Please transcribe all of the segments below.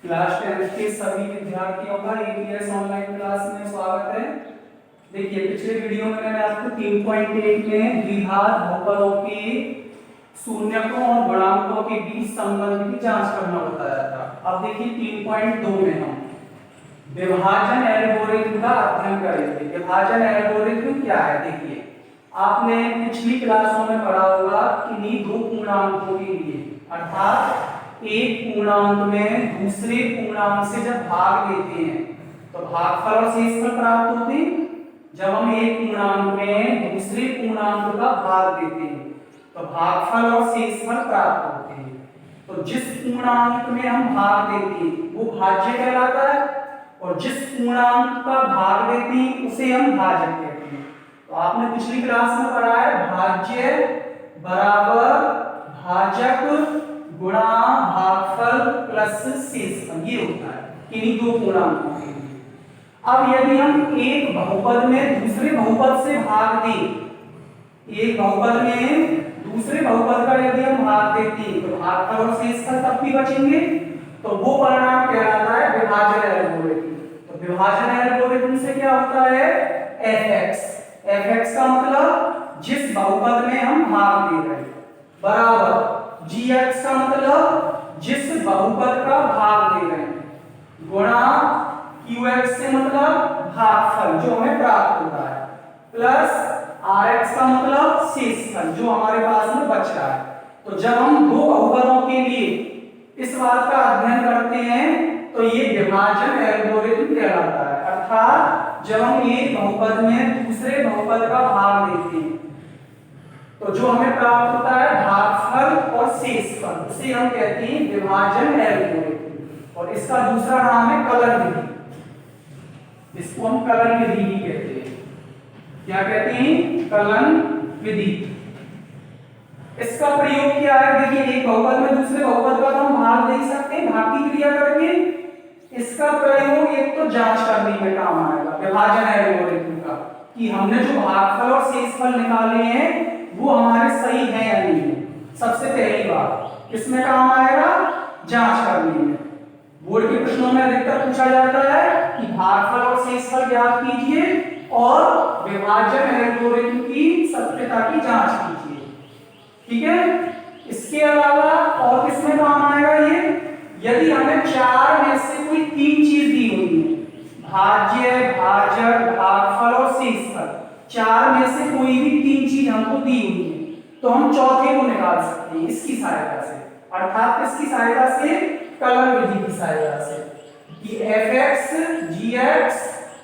Class 10 के सभी विद्यार्थियों का एपीएस ऑनलाइन क्लास में स्वागत है। देखिए पिछले वीडियो में मैंने आपको 3.1 में द्विघात बहुपदों के शून्यकों और गुणांकों के बीच संबंध की जांच करना बताया था। अब देखिए 3.2 में हम विभाजन एल्गोरिथम का अध्ययन करेंगे। विभाजन एल्गोरिथम क्या है? देखिए आपने पिछली क्लासों में पढ़ा होगा कि दो पूर्णांकों के लिए अर्थात एक पूर्णांक में दूसरे पूर्णांक से जब भाग लेते हैं तो भागफल और शेषफल प्राप्त होते हैं। जब हम एक पूर्णांक में दूसरे पूर्णांक का भाग देते हैं तो भागफल और शेषफल प्राप्त होते हैं। तो जिस पूर्णांक में हम भाग देते हैं वो भाज्य कहलाता है और जिस पूर्णांक का भाग देते हैं उसे हम भाजक कहते हैं। तो आपने पिछली क्लास में पढ़ा है भाज्य बराबर भाजक गुणा भागफल प्लस शेषफल, ये होता है इन्हीं दो पूर्णांकों के लिए। अब यदि हम एक बहुपद में दूसरे बहुपद से भाग दें, एक बहुपद में दूसरे बहुपद का यदि हम भाग देते हैं तो भागफल और शेषफल तब भी बचेंगे। तो वो परिणाम कहलाता है विभाजन एल्गोरिथम। तो विभाजन एल्गोरिथम से क्या होता है? fx का मतलब जिस बहुपद में हम भाग दे रहे हैं बराबर gx का मतलब जिस बहुपद का भाग दे रहे हैं गुणा qx से मतलब भागफल जो हमें प्राप्त होता है प्लस rx का मतलब शेषफल जो हमारे पास में बच रहा है। तो जब हम दो बहुपदों के लिए इस बात का अध्ययन करते हैं तो ये विभाजन एल्गोरिथम कहलाता है। अर्थात जब हम एक बहुपद में दूसरे बहुपद का भाग देते हैं तो जो हमें प्राप्त होता है भागफल और शेषफल, उसे हम कहते हैं विभाजन एल्गोरिथम। और इसका दूसरा नाम है कलन विधि। इसको हम कलन विधि भी कहते हैं। क्या कहते हैं? कलन विधि। इसका प्रयोग क्या है? देखिए एक बहुपद में दूसरे बहुपद का तो हम भाग दे सकते हैं भाग की क्रिया करके। इसका प्रयोग एक तो जांच करने में काम आएगा विभाजन एल्गोरिथम का कि हमने जो भागफल और शेषफल निकाले हैं वो हमारे सही है या नहीं है। सबसे पहली बात किसमें काम आएगा? जांच करने में। बोर्ड के प्रश्नों में अधिकतर पूछा जाता है कि भागफल और शेषफल ज्ञात कीजिए और विभाजन एल्गोरिथम की सत्यता की जांच कीजिए। ठीक है। इसके अलावा और किसमें काम आएगा ये? यदि हमें चार में से कोई तीन चीज दी हुई है भाज्य भाजक भागफल और शेषफल, चार में से कोई भी तीन चीज हमको दी हुई है तो हम चौथे को निकाल सकते हैं इसकी सहायता से। अर्थात इसकी सहायता से कलन विधि की सहायता से कि fx, gx,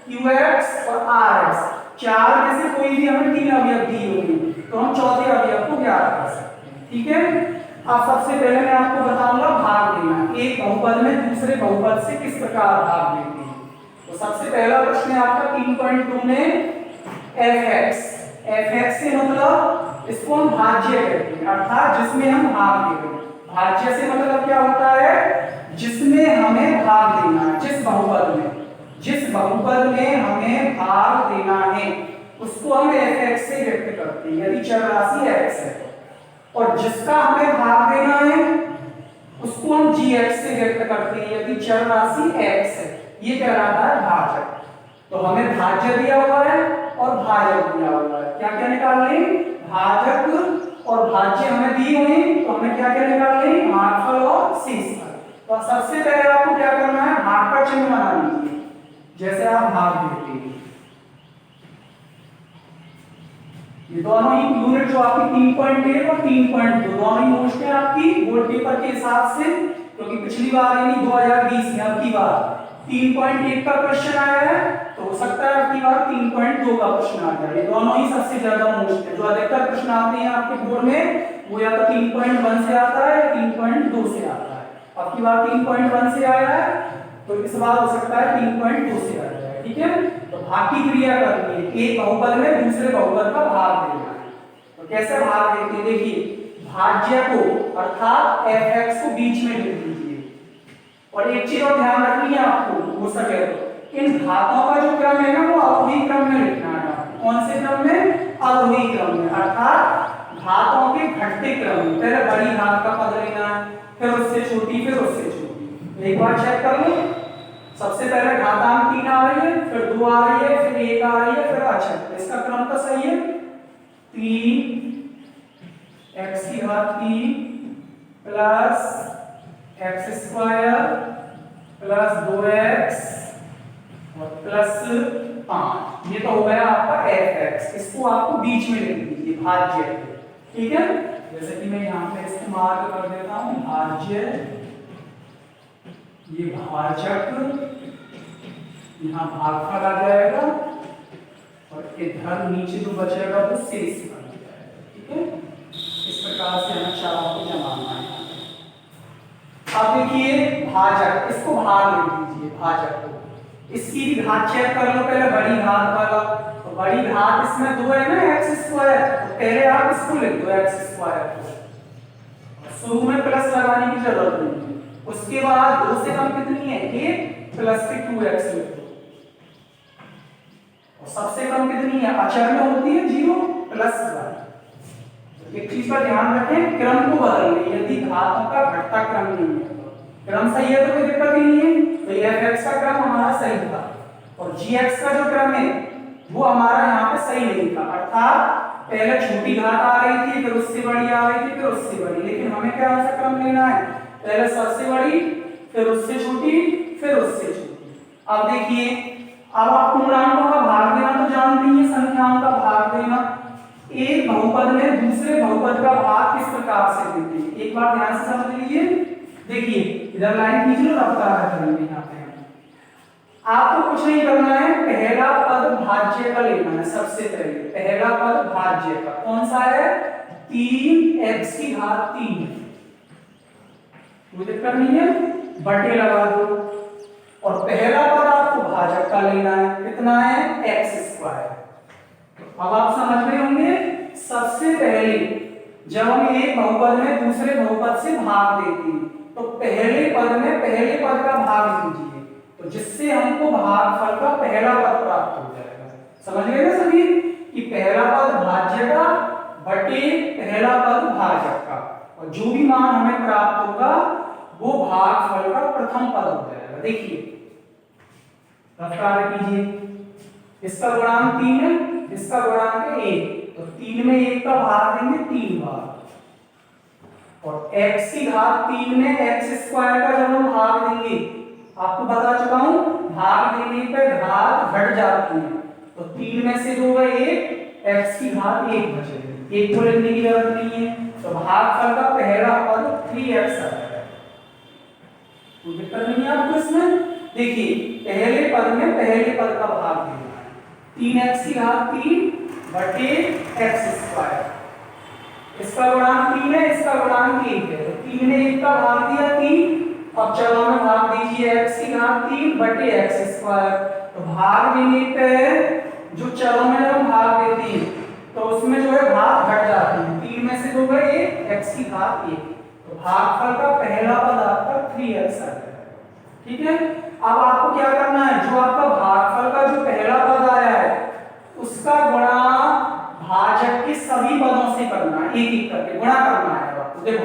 qx और rx, चार में से कोई भी हमें तीन अवयव दी हुई तो हम चौथे अवयव को ज्ञात कर सकते हैं। ठीक है। अब सबसे पहले मैं आपको बताऊंगा भाग देना। एक बहुपद में दूसरे बहुपद से किस प्रकार भाग देते हैं। तो सबसे पहला प्रश्न है आपका 3.2 में fx से मतलब इसको हम भाज्य कहते हैं अर्थात जिसमें हम भाग दे रहे हैं। भाज्य से मतलब क्या होता है? जिसमें हमें भाग देना है। जिस बहुपद में हमें भाग देना है उसको हम fx से व्यक्त करते हैं यदि चर राशि x है। और जिसका हमें भाग देना है उसको हम gx से व्यक्त करते हैं यदि चर राशि x है। ये कहलाता है भाजक। तो हमें भाज्य दिया हुआ है और भाजक दिया हुआ है। क्या क्या निकाल लें? भाजक और भाज्य हमें दी हुई तो हमें क्या क्या निकाल लें? भागफल और शेषफल। तो सबसे पहले आपको क्या करना है? भाग का चिन्ह बना लीजिए जैसे आप भाग देते हैं। ये दोनों ही यूनिट जो आपकी 3.1 और 3.2 दोनों ही नोट है आपकी बोर्ड पेपर के हिसाब से, क्योंकि पिछली बार यानी 2020 में अब की बार 3.1 का क्वेश्चन आया है तो हो सकता है अब की बार 3.2 का प्रश्न आ जाए। ये दोनों ही सबसे ज्यादा नोट है। जो अधिकतर प्रश्न आते हैं आपके बोर्ड में वो या तो 3.1 से आता है या 3.2 से आता है। अब की बार 3.1 से आया है तो इस बार हो सकता है 3.2 से आ जाए। ठीक है। तो भाग की क्रिया करनी है। एक बहुपद में दूसरे बहुपद का भाग देना है। तो कैसे भाग देते हैं? देखिए भाज्य को अर्थात fx को बीच में लिख दीजिए। और एक चीज और ध्यान रखनी है आपको हो सके तो इन घातों का जो क्रम है ना वो अवरोही क्रम में लिखना है। कौन से क्रम में? अवरोही क्रम में। अर्थात घातों के घटते क्रम में। पहले बड़ी घात का पद लेना है फिर उससे छोटी फिर उससे छोटी। एक बार चेक कर लो, सबसे पहले घातांक 3 आ रही है, फिर 2 आ रही है, फिर 1 आ रही है, फिर अच्छा इसका क्रम तो सही है। 3 x की घात 3 plus x square plus 2x और प्लस 5, ये तो हो गया आपका fx। इसको आपको बीच में लिख दीजिए भाज्य, ठीक है। जैसे कि मैं यहाँ पे इसको मार्क कर देता हूँ भाज्य, ये भाजक, यहाँ भागफल आ जाएगा और इधर नीचे जो बचेगा वो शेष बन जाएगा, ठीक है। इस प्रकार से हमें चारों को जमाना है। अब देखिए भाजक, इसको भाग लिख दीजिए भाजक को। इसकी भी घात चेक कर लो पहले, बड़ी घात वाला, तो बड़ी घात इसमें 2 है ना x स्क्वायर, तो पहले आप इसको लिख दो x स्क्वायर को, शुरू में प्लस लगाने की जरूरत नहीं है। उसके बाद 2 से कम कितनी है 1 प्लस के 2x लिख दो, और सबसे कम कितनी है अचर में होती है 0 प्लस 1। एक चीज का ध्यान रखें, क्रम को बदल लें, यदि घातों का घटता क्रम नहीं है, क्रम सही है तो कोई दिक्कत ही नहीं है, तो ये fx का क्रम हमारा सही था, और gx का जो क्रम है वो हमारा यहाँ पे सही नहीं था, अर्थात पहले छोटी घात आ रही थी, फिर उससे बड़ी आ रही थी, फिर उससे बड़ी, लेकिन हमें क्या सा क्रम लेना है, पहले सबसे बड़ी, फिर उससे छोटी, फिर उससे छोटी। अब देखिए, अब आप पूर्णांकों का भाग देना तो जानते ही हैं, संख्याओं का भाग देना। एक बहुपद में दूसरे बहुपद का भाग किस प्रकार से देते हैं, एक बार ध्यान से समझ लीजिए। देखिए इधर लाइन खींच लो, रफ्तार करेंगे यहाँ पे। आपको कुछ नहीं करना है, पहला पद भाज्य का लेना है। सबसे पहले पहला पद भाज्य का कौन सा है, 3x की घात 3, कोई दिक्कत नहीं है, बटे लगा दो, और पहला पद आपको भाजक का लेना है, कितना है x स्क्वायर। अब आप समझ रहे होंगे, सबसे पहले जब हम एक बहुपद में दूसरे बहुपद से भाग देते हैं तो पहले पद में पहले पद का भाग लीजिए, तो जिससे हमको भागफल का पहला पद प्राप्त हो जाएगा। समझ गए ना सभी, कि पहला पद भाज्य का बटे पहला पद भाजक का, और जो भी मान हमें प्राप्त होगा वो भागफल का प्रथम पद हो जाएगा। देखिए रफ्तार कीजिए, इसका गुणांक 3 है, इसका गुणांक है 1, तो 3 में 1 का भाग देंगे 3 बार, और x की घात 3 में x स्क्वायर का जब हम भाग देंगे, आपको बता चुका हूं भाग देने पे घात घट जाती है, तो 3 में से 2 गए 1, x की घात 1 बचेगी, 1 को लिखने की जरूरत नहीं है, तो भागफल का पहला पद 3x आ जाएगा। कोई दिक्कत नहीं है आपको इसमें। देखिए पहले पद में पहले पद का भाग देना है, 3x की घात 3 बटे x स्क्वायर, इसका गुणांक 3 है, इसका गुणांक 1 है, तो 3 ने 1 का भाग दिया 3, अब चलो में भाग दीजिए x की घात 3 बटे x स्क्वायर, तो भाग देने पे जो चरों में जब हम भाग देते हैं तो उसमें जो है भाग घट जाते हैं, 3 में से 2 गए 1, x की घात 1, तो भागफल का पहला पद आपका 3x आ जाएगा, ठीक है। अब आपको क्या करना है, जो आपका भागफल का जो पहला पद आया है उसका गुणा भाजक के सभी पदों से करना है, एक एक करके गुणा करना है आपको। देखो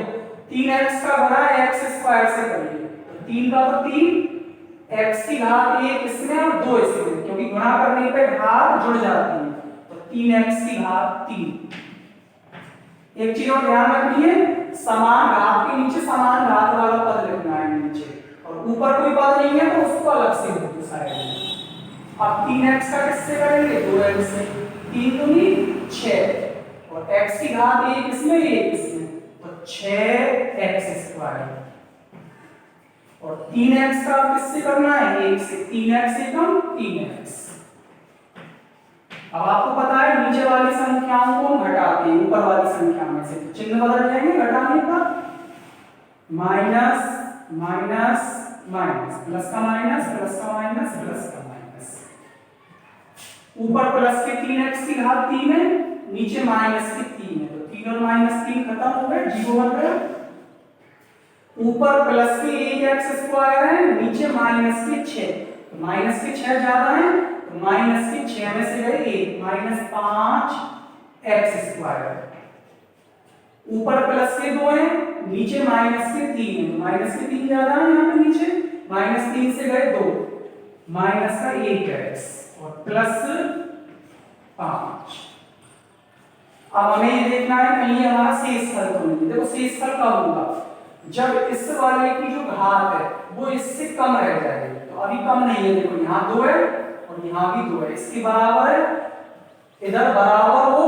3x का गुणा x स्क्वायर से करिए, तो 3 का तो 3, x की घात 1 इसमें और 2 इसमें, क्योंकि गुणा करने पे घात जुड़ जाती है, तो 3x की घात 3। एक चीज और ध्यान रखिए, समान घात के नीचे समान घात वाला पद लिखना है नीचे, और ऊपर कोई पद नहीं है तो उसको अलग से लिखो साइड में। अब 3x का किससे करेंगे, 2x से, 3 दूनी 6, और x की घात 1 इसमें 1 इसमें, तो 6x स्क्वायर, और 3x का किससे करना है 1 से, 3x से कम 3x। अब आपको पता है नीचे वाली संख्याओं को घटाते हैं ऊपर वाली संख्या में से, तो चिन्ह बदल जाएंगे घटाने पर, माइनस माइनस माइनस, प्लस का माइनस, प्लस का माइनस, प्लस का माइनस, ऊपर प्लस के 3x की घात 3 है, नीचे माइनस के 3 है, तो 3 और माइनस 3 खत्म हो गए, 0 बन गया। ऊपर प्लस के 1x स्क्वायर है, नीचे माइनस के 6, तो माइनस के 6 ज्यादा है, तो माइनस के 6 में से गए 1, माइनस 5x स्क्वायर। ऊपर प्लस के 2 है, नीचे माइनस के 3 है, माइनस के 3 ज्यादा है यहाँ पे नीचे, -3 से गए 2, माइनस का 1x और प्लस 5। अब हमें ये देखना है कहीं हमारा शेषफल तो नहीं। देखो शेषफल कब होगा, जब इस वाले की जो घात है वो इससे कम रह जाएगी। तो अभी कम नहीं है, देखो यहाँ 2 है और यहाँ भी 2 है, इसके बराबर है, इधर बराबर हो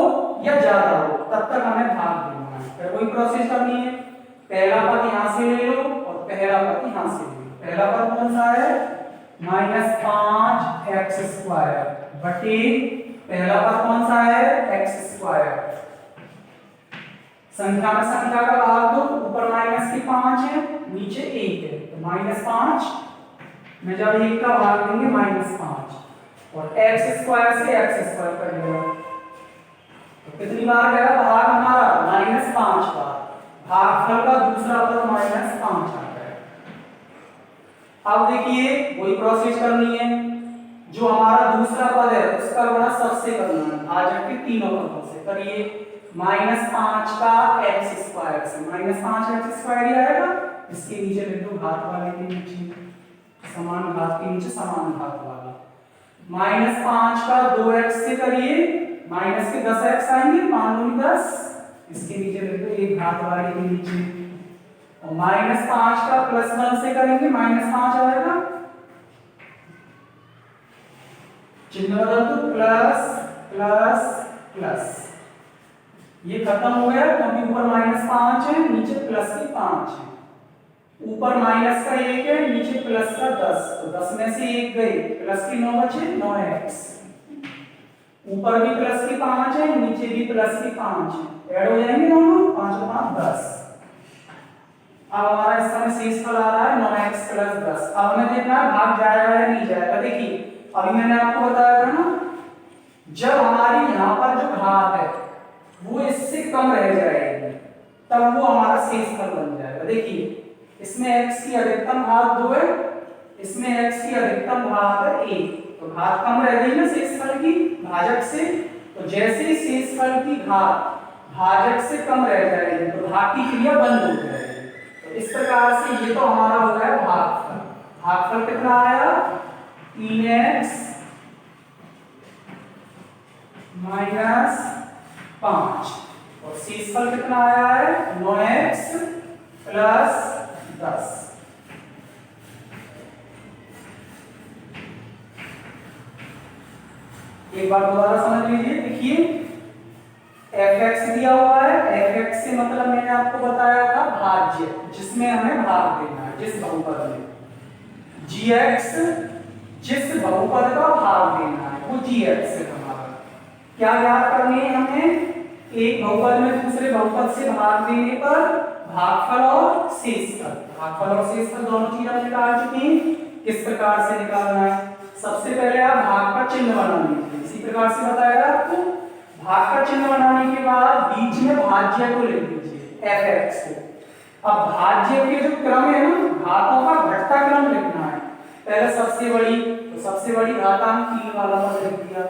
या ज्यादा हो तब तक हमें भाग देना है। फिर वही प्रोसेस करनी है, पहला पद यहाँ से ले लो और पहला पद यहाँ से ले लो। पहला पद कौन सा है, -5x² बटे पहला पद कौन सा है, x²। संख्या में संख्या का भाग दो, ऊपर माइनस के 5 है नीचे 1 है, तो -5 में जब 1 का भाग देंगे -5 और x² से x² कर लेगा। तो कितनी बार गया भाग हमारा, -5 बार। भागफल का दूसरा पद -5 आता है। अब देखिए वही प्रोसेस करनी है, जो हमारा दूसरा पद है उसका गुणा सबसे करना है, भाजक के तीनों पदों से करिए। -5 का x² से, -5x² ही आएगा, इसके नीचे लिख दो घात वाले के नीचे, समान घात के नीचे समान घात वाला। -5 का 2x से करिए, माइनस के 10x आएंगे, 5 दूनी 10, इसके नीचे लिख दो एक घात वाले के नीचे। और -5 का +1 से करेंगे, -5 आएगा, चिन्ह बदल दो, प्लस प्लस प्लस, ये खत्म हो गया क्योंकि ऊपर -5 है नीचे प्लस के 5 है। ऊपर माइनस का 1 है नीचे प्लस का 10, तो 10 में से 1 गए, प्लस के 9 बचे, 9x। ऊपर भी प्लस के 5 है नीचे भी प्लस के 5 है, ऐड हो जाएंगे दोनों, 5 और 5 10। अब हमारा इस समय शेषफल आ रहा है 9x + 10। अब हमें देखना है भाग जाएगा या नहीं जाएगा। देखिए अभी मैंने आपको बताया था ना, जब हमारी यहाँ पर जो घात है वो इससे कम रह जाएगी तब वो हमारा शेषफल बन जाएगा। देखिए इसमें x की अधिकतम घात 2 है, इसमें x की अधिकतम घात है 1, तो घात कम रह गई ना शेषफल की भाजक से। तो जैसे ही शेषफल की घात भाजक से कम रह जाएगी तो भाग की क्रिया बंद हो जाएगी। तो इस प्रकार से ये तो हमारा हो गया भागफल। भागफल कितना आया, 3x - 5 और शेषफल कितना आया है, 9x + 10। एक बार दोबारा समझ लीजिए। देखिए fx दिया हुआ है, fx से मतलब मैंने आपको बताया था भाज्य, जिसमें हमें भाग देना है, जिस बहुपद में। gx जिस बहुपद का भाग देना है वो gx है हमारा। क्या याद करनी है हमें, एक बहुपद में दूसरे बहुपद से भाग देने पर भागफल और शेषफल, भागफल और शेषफल दोनों चीज हम निकाल चुके हैं। किस प्रकार से निकालना है, सबसे पहले आप भाग का चिन्ह बना लीजिए, इसी प्रकार से बताया आपको। भाग का चिन्ह बनाने के बाद बीच में भाज्य को लिख दीजिए, fx को। अब भाज्य के जो क्रम है ना, घातों का घटता क्रम लिखना है। पहले सबसे बड़ी, तो सबसे बड़ी घातांक 3 वाला पद लिख दिया,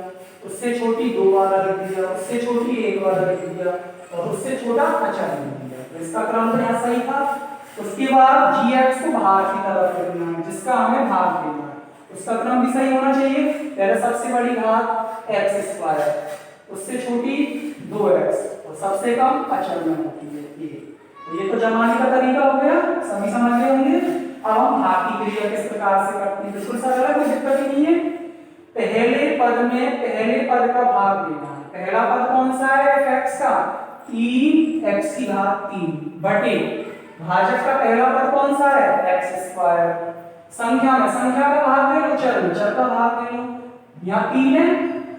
उससे छोटी 2 वाला लिख दिया, उससे छोटी 1 वाला लिख दिया और उससे छोटा अचर लिख दिया। तो इसका क्रम तो यहाँ सही था। उसके बाद gx को बाहर की तरफ लिखना है, जिसका हमें भाग देना है, उसका क्रम भी सही होना चाहिए। पहले सबसे बड़ी घात x², उससे छोटी 2x और सबसे कम अचर में होती है ये। तो ये तो जमाने का तरीका हो गया, सभी समझ गए होंगे। अब हम भाग की क्रिया किस प्रकार से करते हैं, बिल्कुल सरल है, कोई दिक्कत ही नहीं है। पहले पद में पहले पद का भाग देना है। पहला पद कौन सा है, fx का, 3x³ बटे भाजक का पहला पद कौन सा है, x²। संख्या में संख्या का भाग दे लो, चर में चर का भाग दे लो। यहाँ 3 है,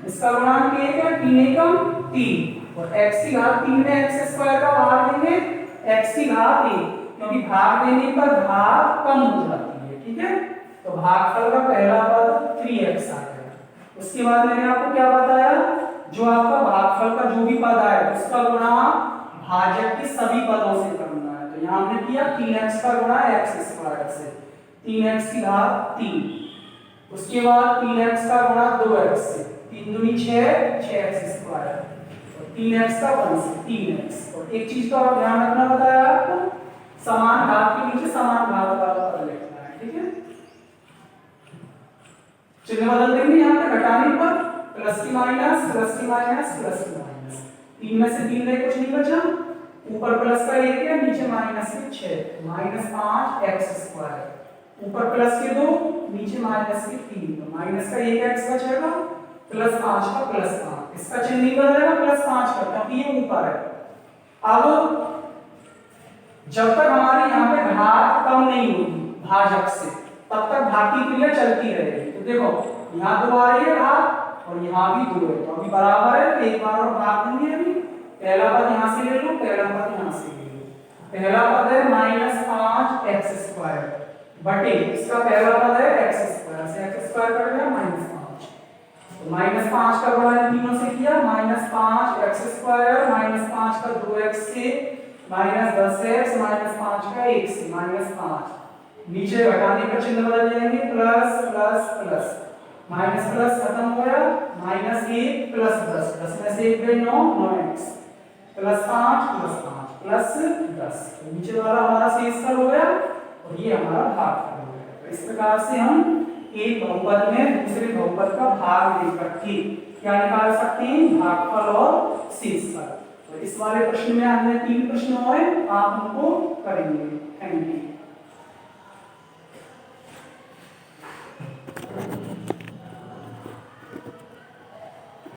इसका गुणांक 1 है, 3 एकम 3 और x³ में x² का भाग देंगे x³, क्योंकि भाग देने पर भाग कम हो जाती है, ठीक है। तो भागफल का पहला पद 3x आ गया। उसके बाद मैंने आपको क्या बताया, जो आपका भागफल का जो भी पद आए उसका गुणा भाजक के सभी पदों से करना है। तो यहाँ हमने किया 3x का गुणा x² से, 3x³। उसके बाद 3x का गुणा 2x से, 3 दूनी 6, 6x² और 3x का 1 से 3x। और एक चीज का ध्यान रखना बताया आपको, समान घात के नीचे समान घात वाला पद लिखना है, ठीक है। चिन्ह बदल देंगे यहाँ पे घटाने पर, प्लस की माइनस, प्लस की माइनस, प्लस की माइनस, 3 में से 3 रहे, कुछ नहीं बचा, ऊपर प्लस का 1 है, नीचे माइनस के 6, माइनस 5x², ऊपर प्लस के 2, नीचे माइनस के 3, तो माइनस का 1x बचेगा, प्लस 5 का प्लस 5, इसका चिन्ह नहीं बदलेगा, प्लस 5 का, क्योंकि ये ऊपर है। अब जब तक हमारी यहाँ पे घात कम नहीं होगी भाजक से, तब तक भाग की क्रिया चलती रहेगी। तो देखो यहाँ 2 आ रही है घात और यहाँ भी 2 है, तो अभी बराबर है, तो एक बार और भाग देंगे। अभी पहला पद यहाँ से ले लो, पहला पद यहाँ से ले लो। पहला पद है -5x² बटे इसका पहला पद है x² से x² कट गया -5, तो -5 का गुणा तीनों से किया, -5x² -5 का 2x से -10x -5 का 1 से -5, नीचे घटाने का चिन्ह बदल जाएंगे, plus plus plus, minus plus खत्म हो गया, -1 प्लस 10, 10 में से 1 गए 9, 9x प्लस 5 प्लस 5 प्लस 10, तो नीचे वाला हमारा शेष फल हो गया और ये हमारा भागफल हो गया। तो इस प्रकार से हम एक बहुपद में दूसरे बहुपद का भाग लेकर के क्या निकाल सकते हैं, भागफल और शेषफल। तो इस वाले प्रश्न में हमने 3 प्रश्न और आप उनको करेंगे। Thank you.